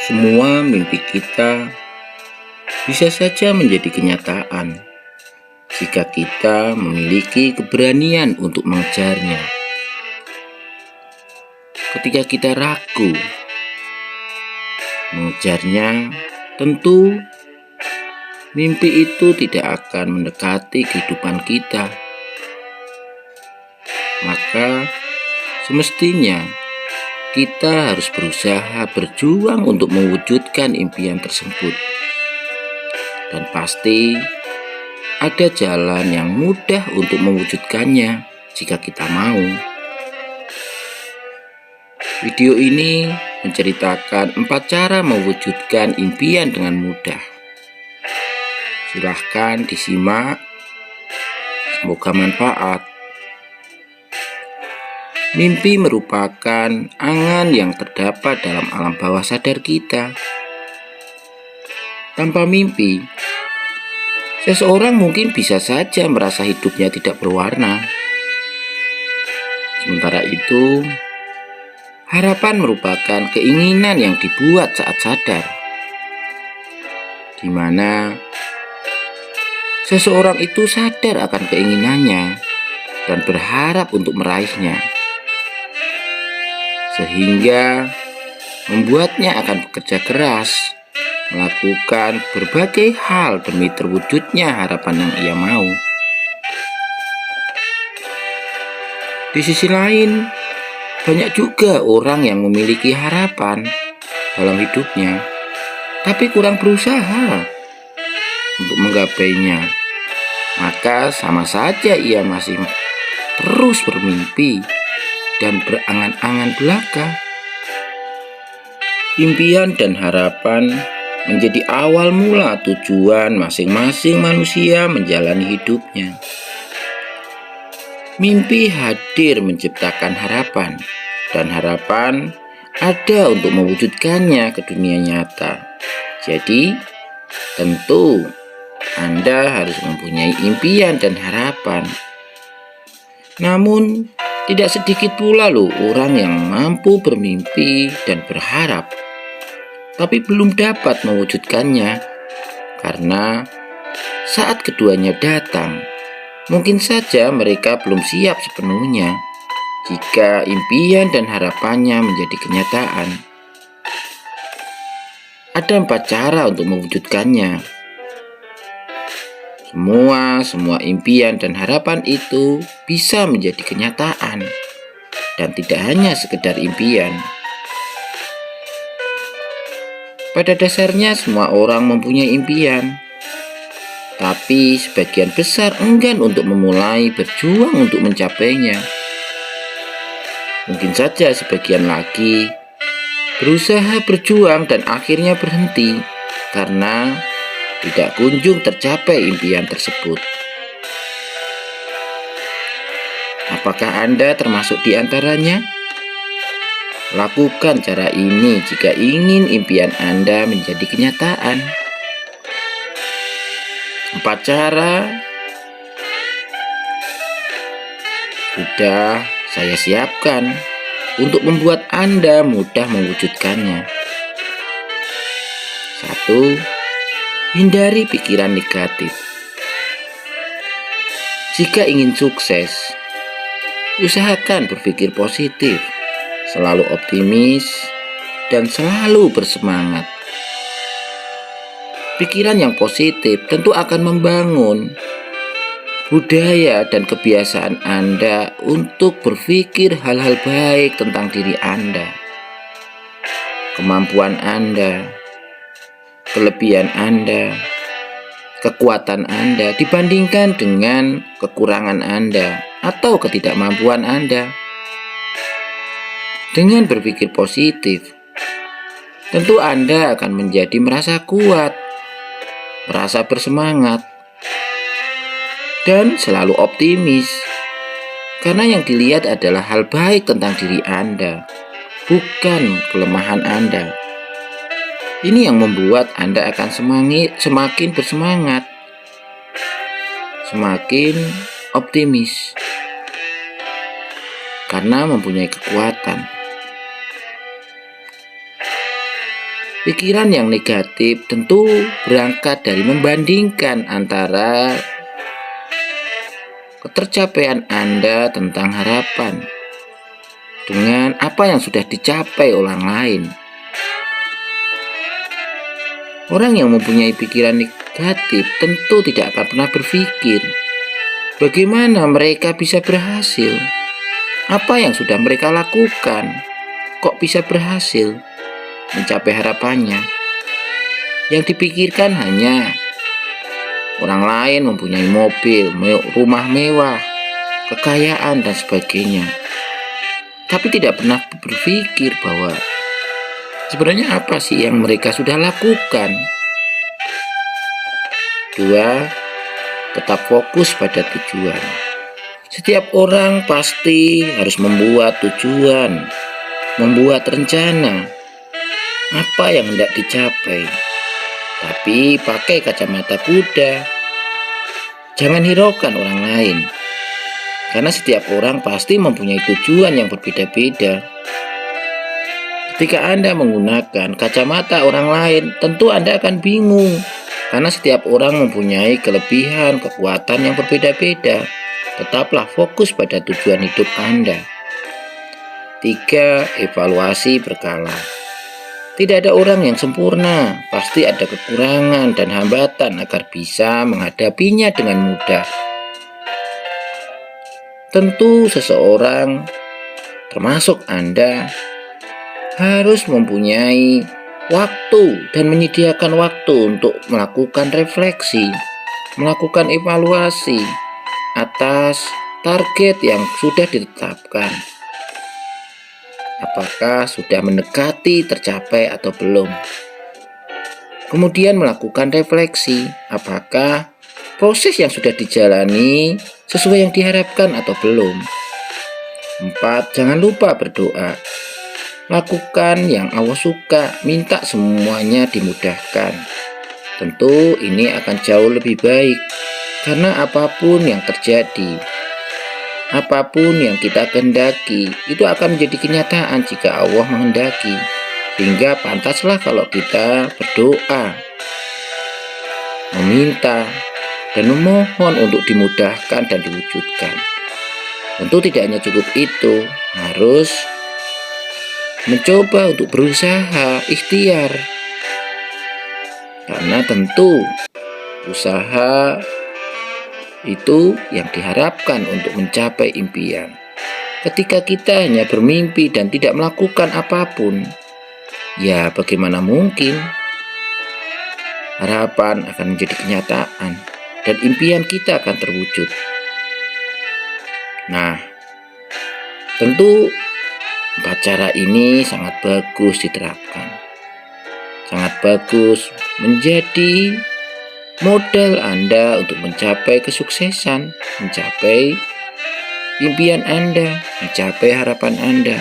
Semua mimpi kita bisa saja menjadi kenyataan jika kita memiliki keberanian untuk mengejarnya. Ketika kita ragu mengejarnya, tentu mimpi itu tidak akan mendekati kehidupan kita. Maka semestinya kita harus berusaha berjuang untuk mewujudkan impian tersebut. Dan pasti ada jalan yang mudah untuk mewujudkannya jika kita mau. Video ini menceritakan 4 cara mewujudkan impian dengan mudah. Silahkan disimak, semoga manfaat. Mimpi merupakan angan yang terdapat dalam alam bawah sadar kita. Tanpa mimpi, seseorang mungkin bisa saja merasa hidupnya tidak berwarna. Sementara itu, harapan merupakan keinginan yang dibuat saat sadar, di mana seseorang itu sadar akan keinginannya dan berharap untuk meraihnya, sehingga membuatnya akan bekerja keras, melakukan berbagai hal demi terwujudnya harapan yang ia mau. Di sisi lain, banyak juga orang yang memiliki harapan dalam hidupnya, tapi kurang berusaha untuk menggapainya. Maka sama saja ia masih terus bermimpi dan berangan-angan belaka. Impian dan harapan menjadi awal mula tujuan masing-masing manusia menjalani hidupnya. Mimpi hadir menciptakan harapan, dan harapan ada untuk mewujudkannya ke dunia nyata. Jadi, tentu Anda harus mempunyai impian dan harapan. Namun, tidak sedikit pula loh orang yang mampu bermimpi dan berharap, tapi belum dapat mewujudkannya karena saat keduanya datang, mungkin saja mereka belum siap sepenuhnya jika impian dan harapannya menjadi kenyataan. Ada 4 cara untuk mewujudkannya. Semua impian dan harapan itu bisa menjadi kenyataan dan tidak hanya sekedar impian. Pada dasarnya semua orang mempunyai impian, tapi sebagian besar enggan untuk memulai berjuang untuk mencapainya. Mungkin saja sebagian lagi berusaha berjuang dan akhirnya berhenti karena tidak kunjung tercapai impian tersebut. Apakah Anda termasuk di antaranya? Lakukan cara ini jika ingin impian Anda menjadi kenyataan. 4 cara sudah saya siapkan untuk membuat Anda mudah mewujudkannya. 1. Hindari pikiran negatif. Jika ingin sukses, usahakan berpikir positif, selalu optimis, dan selalu bersemangat. Pikiran yang positif tentu akan membangun budaya dan kebiasaan Anda untuk berpikir hal-hal baik tentang diri Anda, kemampuan Anda, kelebihan Anda, kekuatan Anda dibandingkan dengan kekurangan Anda atau ketidakmampuan Anda. Dengan berpikir positif, tentu Anda akan menjadi merasa kuat, merasa bersemangat, dan selalu optimis, karena yang dilihat adalah hal baik tentang diri Anda, bukan kelemahan Anda. Ini yang membuat Anda akan semakin bersemangat, semakin optimis, karena mempunyai kekuatan. Pikiran yang negatif tentu berangkat dari membandingkan antara ketercapaian Anda tentang harapan dengan apa yang sudah dicapai orang lain. Orang yang mempunyai pikiran negatif tentu tidak akan pernah berpikir bagaimana mereka bisa berhasil. Apa yang sudah mereka lakukan kok bisa berhasil mencapai harapannya. Yang dipikirkan hanya orang lain mempunyai mobil, rumah mewah, kekayaan dan sebagainya. Tapi tidak pernah berpikir bahwa sebenarnya apa sih yang mereka sudah lakukan. 2. Tetap fokus pada tujuan. Setiap orang pasti harus membuat tujuan, membuat rencana apa yang hendak dicapai. Tapi pakai kacamata kuda. Jangan hiraukan orang lain. Karena setiap orang pasti mempunyai tujuan yang berbeda-beda. Ketika Anda menggunakan kacamata orang lain, tentu Anda akan bingung. Karena setiap orang mempunyai kelebihan, kekuatan yang berbeda-beda. Tetaplah fokus pada tujuan hidup Anda. 3. Evaluasi berkala. Tidak ada orang yang sempurna, pasti ada kekurangan dan hambatan agar bisa menghadapinya dengan mudah. Tentu seseorang, termasuk Anda, harus mempunyai waktu dan menyediakan waktu untuk melakukan refleksi, melakukan evaluasi atas target yang sudah ditetapkan. Apakah sudah mendekati tercapai atau belum? Kemudian melakukan refleksi, apakah proses yang sudah dijalani sesuai yang diharapkan atau belum. 4. Jangan lupa berdoa. Lakukan yang Allah suka, minta semuanya dimudahkan. Tentu ini akan jauh lebih baik, karena apapun yang terjadi, apapun yang kita kehendaki, itu akan menjadi kenyataan jika Allah menghendaki. Sehingga pantaslah kalau kita berdoa, meminta, dan memohon untuk dimudahkan dan diwujudkan. Tentu tidak hanya cukup itu, harus mencoba untuk berusaha, ikhtiar. Karena tentu usaha itu yang diharapkan untuk mencapai impian. Ketika kita hanya bermimpi dan tidak melakukan apapun, ya bagaimana mungkin harapan akan menjadi kenyataan dan impian kita akan terwujud. Nah, tentu 4 cara ini sangat bagus diterapkan. Sangat bagus menjadi modal Anda untuk mencapai kesuksesan, mencapai impian Anda, mencapai harapan Anda.